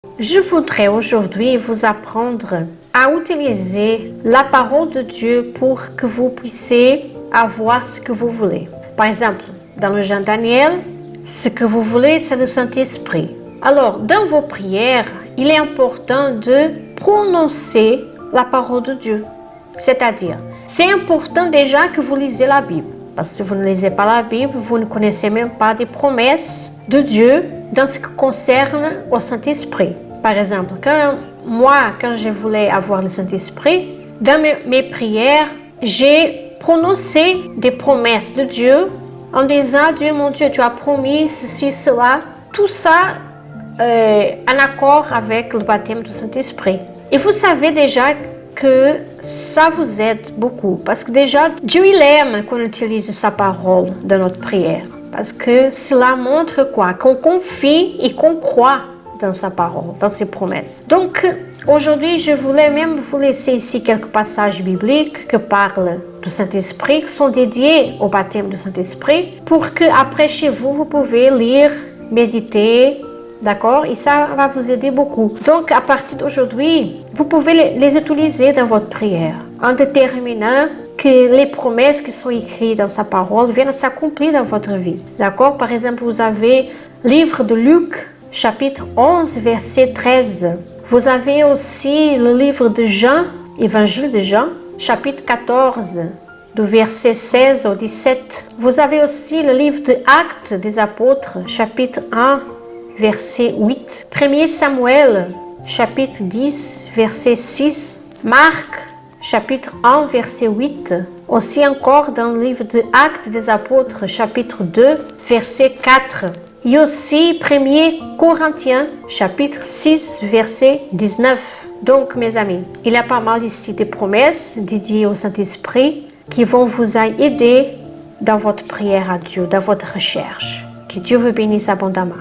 Je voudrais aujourd'hui vous apprendre à utiliser la parole de Dieu pour que vous puissiez avoir ce que vous voulez. Par exemple, dans le Jean Daniel, ce que vous voulez, c'est le Saint-Esprit. Alors, dans vos prières, il est important de prononcer la parole de Dieu. C'est-à-dire, c'est important déjà que vous lisez la Bible. Parce que vous ne lisez pas la Bible, vous ne connaissez même pas des promesses de Dieu dans ce qui concerne au Saint-Esprit. Par exemple, quand je voulais avoir le Saint-Esprit, dans mes prières, j'ai prononcé des promesses de Dieu en disant, Dieu mon Dieu, tu as promis ceci, cela, tout ça en accord avec le baptême du Saint-Esprit. Et vous savez déjà que ça vous aide beaucoup, parce que déjà, Dieu il aime qu'on utilise sa parole dans notre prière, parce que cela montre quoi? Qu'on confie et qu'on croit dans sa parole, dans ses promesses. Donc, aujourd'hui, je voulais même vous laisser ici quelques passages bibliques qui parlent du Saint-Esprit, qui sont dédiés au baptême du Saint-Esprit, pour que après chez vous, vous pouvez lire, méditer, d'accord? Et ça va vous aider beaucoup. Donc, à partir d'aujourd'hui, vous pouvez les utiliser dans votre prière en déterminant que les promesses qui sont écrites dans sa parole viennent s'accomplir dans votre vie. D'accord? Par exemple, vous avez le livre de Luc, chapitre 11, verset 13. Vous avez aussi le livre de Jean, évangile de Jean, chapitre 14, du verset 16 au 17. Vous avez aussi le livre de Actes des apôtres, chapitre 1, verset 8. 1 Samuel, chapitre 10, verset 6. Marc, chapitre 1, verset 8. Aussi encore dans le livre de Actes des apôtres, chapitre 2, verset 4. Et aussi 1 Corinthiens, chapitre 6, verset 19. Donc, mes amis, il y a pas mal ici de promesses dédiées au Saint-Esprit qui vont vous aider dans votre prière à Dieu, dans votre recherche. Que Dieu vous bénisse abondamment.